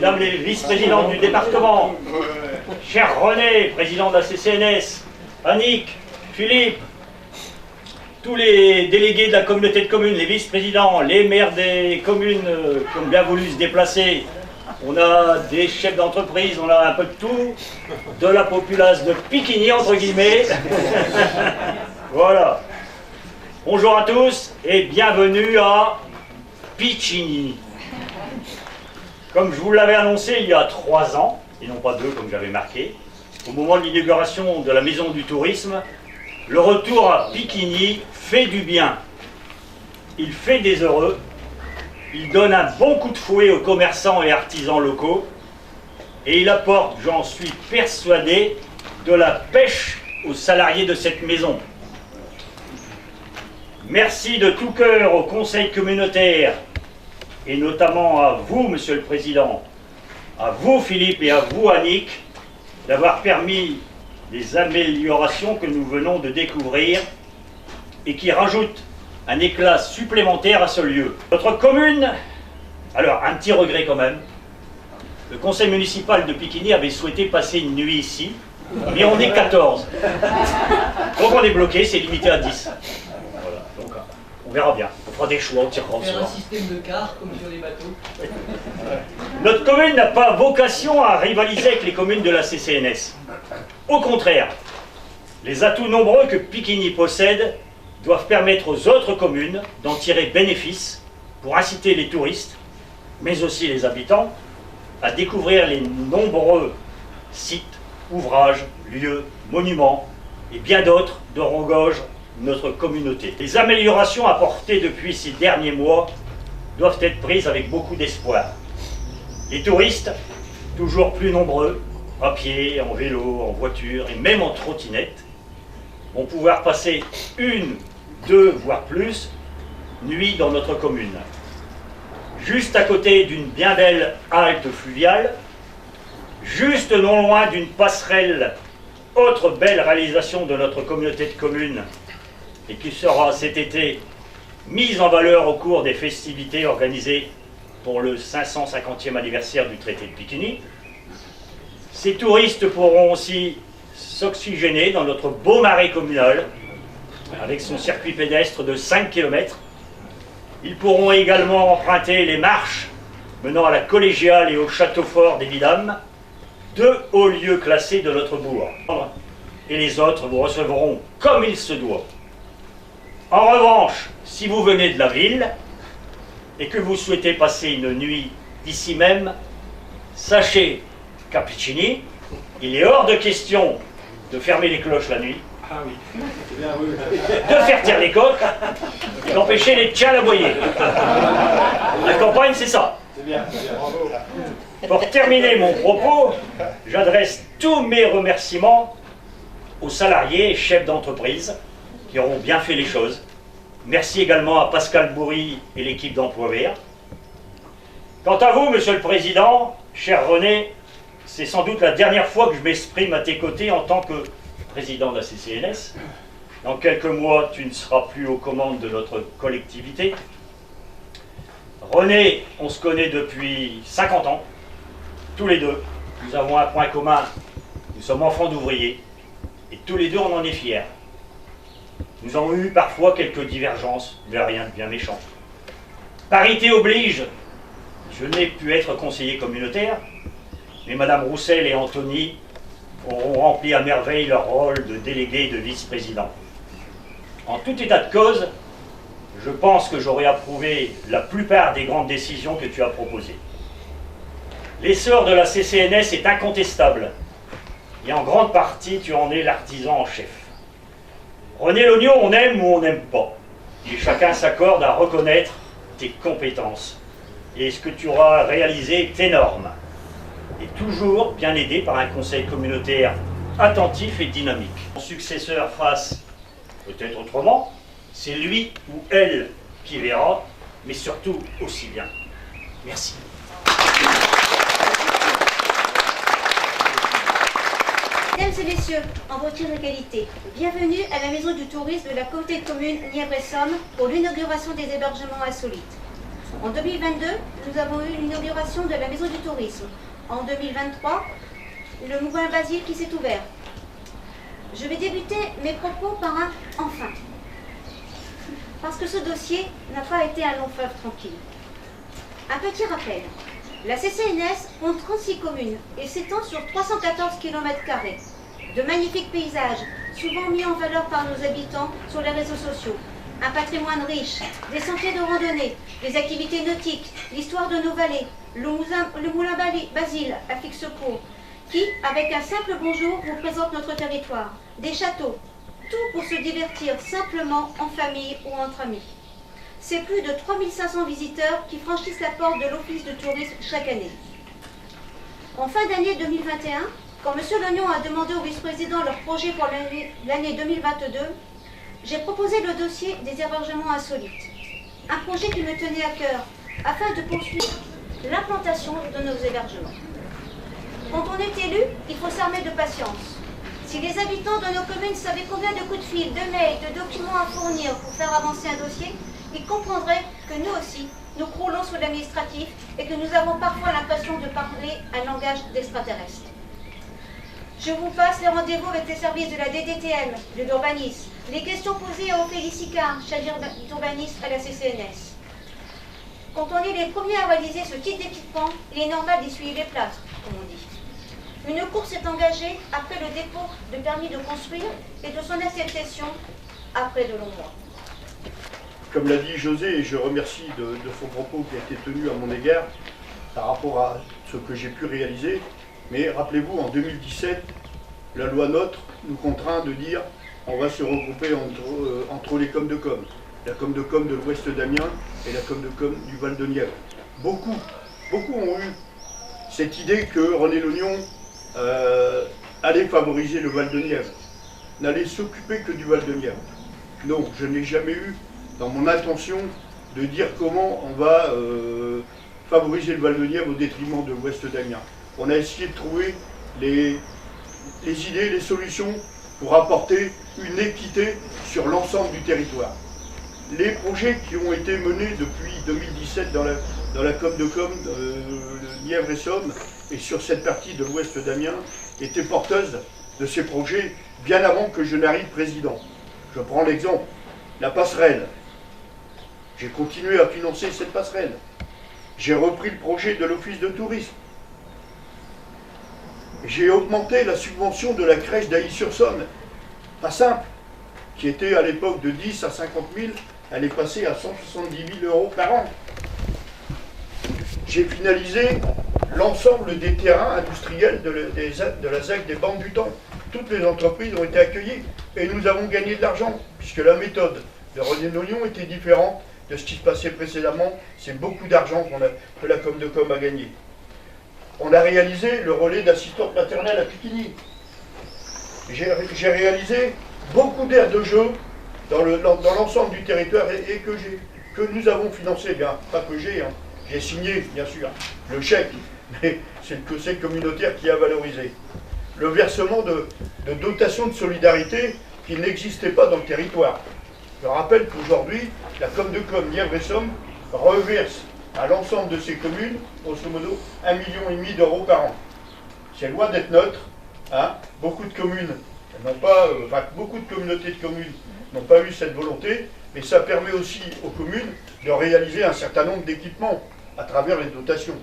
mesdames les vice-présidentes du département, cher René, président de la CCNS, Annick, Philippe, tous les délégués de la communauté de communes, les vice-présidents, les maires des communes qui ont bien voulu se déplacer, on a des chefs d'entreprise, on a un peu de tout, de la populace de Piquigny, entre guillemets. Voilà. Bonjour à tous et bienvenue à Piquigny. Comme je vous l'avais annoncé il y a 3 ans, et non pas 2 comme j'avais marqué, au moment de l'inauguration de la Maison du Tourisme, le retour à Piquigny fait du bien. Il fait des heureux, il donne un bon coup de fouet aux commerçants et artisans locaux, et il apporte, j'en suis persuadé, de la pêche aux salariés de cette maison. Merci de tout cœur au conseil communautaire, et notamment à vous, Monsieur le Président, à vous, Philippe, et à vous, Annick, d'avoir permis les améliorations que nous venons de découvrir et qui rajoutent un éclat supplémentaire à ce lieu. Notre commune, alors un petit regret quand même, le conseil municipal de Piquigny avait souhaité passer une nuit ici, mais on est 14. Donc on est bloqué, c'est limité à 10. Voilà, donc on verra bien, on fera des choix, on tirera au sort. Un système de car comme sur les bateaux. Notre commune n'a pas vocation à rivaliser avec les communes de la CCNS. Au contraire, les atouts nombreux que Piquigny possède doivent permettre aux autres communes d'en tirer bénéfice pour inciter les touristes, mais aussi les habitants, à découvrir les nombreux sites, ouvrages, lieux, monuments et bien d'autres dont regorge notre communauté. Les améliorations apportées depuis ces derniers mois doivent être prises avec beaucoup d'espoir. Les touristes, toujours plus nombreux, à pied, en vélo, en voiture et même en trottinette, vont pouvoir passer 1, 2, voire plus, nuits dans notre commune. Juste à côté d'une bien belle halte fluviale, juste non loin d'une passerelle, autre belle réalisation de notre communauté de communes, et qui sera cet été mise en valeur au cours des festivités organisées pour le 550e anniversaire du traité de Piquigny. Ces touristes pourront aussi s'oxygéner dans notre beau marais communal, avec son circuit pédestre de 5 km. Ils pourront également emprunter les marches menant à la collégiale et au château fort des Vidames, 2 hauts lieux classés de notre bourg. Et les autres vous recevront comme il se doit. En revanche, si vous venez de la ville et que vous souhaitez passer une nuit ici même, sachez qu'à Piquigny, il est hors de question de fermer les cloches la nuit, de faire taire les coqs et d'empêcher les tchals aboyer. La campagne, c'est ça. Pour terminer mon propos, j'adresse tous mes remerciements aux salariés et chefs d'entreprise qui auront bien fait les choses. Merci également à Pascal Bourri et l'équipe d'Emploi Vert. Quant à vous, Monsieur le Président, cher René, c'est sans doute la dernière fois que je m'exprime à tes côtés en tant que président de la CCNS. Dans quelques mois, tu ne seras plus aux commandes de notre collectivité. René, on se connaît depuis 50 ans, tous les deux. Nous avons un point commun, nous sommes enfants d'ouvriers, et tous les deux on en est fiers. Nous avons eu parfois quelques divergences, mais rien de bien méchant. Parité oblige, je n'ai pu être conseiller communautaire, mais Madame Roussel et Anthony auront rempli à merveille leur rôle de délégué et de vice-président. En tout état de cause, je pense que j'aurai approuvé la plupart des grandes décisions que tu as proposées. L'essor de la CCNS est incontestable, et en grande partie, tu en es l'artisan en chef. René Lognon, on aime ou on n'aime pas, et chacun s'accorde à reconnaître tes compétences. Et ce que tu auras réalisé est énorme, et toujours bien aidé par un conseil communautaire attentif et dynamique. Mon successeur fasse peut-être autrement, c'est lui ou elle qui verra, mais surtout aussi bien. Merci. Mesdames et messieurs, en voiture de qualité, bienvenue à la Maison du Tourisme de la communauté de communes Nièvre et Somme pour l'inauguration des hébergements insolites. En 2022, nous avons eu l'inauguration de la Maison du Tourisme. En 2023, le Moulin Basile qui s'est ouvert. Je vais débuter mes propos par un « enfin ». Parce que ce dossier n'a pas été un long fleuve tranquille. Un petit rappel. La CCNS compte 36 communes et s'étend sur 314 km². De magnifiques paysages, souvent mis en valeur par nos habitants sur les réseaux sociaux. Un patrimoine riche, des sentiers de randonnée, des activités nautiques, l'histoire de nos vallées, le moulin Basile à Fixecourt, qui, avec un simple bonjour, vous présente notre territoire. Des châteaux, tout pour se divertir simplement en famille ou entre amis. C'est plus de 3500 visiteurs qui franchissent la porte de l'Office de tourisme chaque année. En fin d'année 2021, quand M. Lognon a demandé au vice-président leur projet pour l'année 2022, j'ai proposé le dossier des hébergements insolites. Un projet qui me tenait à cœur, afin de poursuivre l'implantation de nos hébergements. Quand on est élu, il faut s'armer de patience. Si les habitants de nos communes savaient combien de coups de fil, de mails, de documents à fournir pour faire avancer un dossier, ils comprendraient que nous aussi, nous croulons sous l'administratif et que nous avons parfois l'impression de parler un langage d'extraterrestre. Je vous passe les rendez-vous avec les services de la DDTM, de l'urbanisme, les questions posées au Félicicard, chargé d'urbanisme à la CCNS. Quand on est les premiers à réaliser ce type d'équipement, il est normal d'essuyer les plâtres, comme on dit. Une course est engagée après le dépôt de permis de construire et de son acceptation après de longs mois. Comme l'a dit José, et je remercie de son propos qui a été tenu à mon égard par rapport à ce que j'ai pu réaliser, mais rappelez-vous, en 2017, la loi NOTRe nous contraint de dire on va se regrouper entre les coms de com. La com de l'Ouest d'Amiens et la com de com du Val de Nièvre. Beaucoup ont eu cette idée que René Lognon allait favoriser le Val de Nièvre, n'allait s'occuper que du Val de Nièvre. Non, je n'ai jamais eu dans mon intention de dire comment on va favoriser le Val de Nièvre au détriment de l'Ouest d'Amiens. On a essayé de trouver les idées, les solutions pour apporter une équité sur l'ensemble du territoire. Les projets qui ont été menés depuis 2017 dans la com de Nièvre et Somme et sur cette partie de l'Ouest d'Amiens étaient porteuses de ces projets bien avant que je n'arrive président. Je prends l'exemple, la passerelle. J'ai continué à financer cette passerelle. J'ai repris le projet de l'Office de tourisme. J'ai augmenté la subvention de la crèche d'Ailly-sur-Somme. Pas simple, qui était à l'époque de 10 à 50 000, elle est passée à 170 000 € par an. J'ai finalisé l'ensemble des terrains industriels de la ZAC des bandes du temps. Toutes les entreprises ont été accueillies et nous avons gagné de l'argent, puisque la méthode de René Lognon était différente de ce qui se passait précédemment. C'est beaucoup d'argent que la com de com a gagné. On a réalisé le relais d'assistante maternelle à Piquigny. J'ai réalisé beaucoup d'aires de jeu dans l'ensemble du territoire et que nous avons financé, bien, pas que j'ai signé, bien sûr, le chèque, mais c'est le conseil communautaire qui a valorisé. Le versement de dotation de solidarité qui n'existait pas dans le territoire. Je rappelle qu'aujourd'hui, la com de com Nièvre et Somme reverse à l'ensemble de ces communes, grosso modo, 1,5 million d'euros par an. C'est loin d'être neutre. Hein. Beaucoup de communes n'ont pas, beaucoup de communautés de communes n'ont pas eu cette volonté, mais ça permet aussi aux communes de réaliser un certain nombre d'équipements à travers les dotations.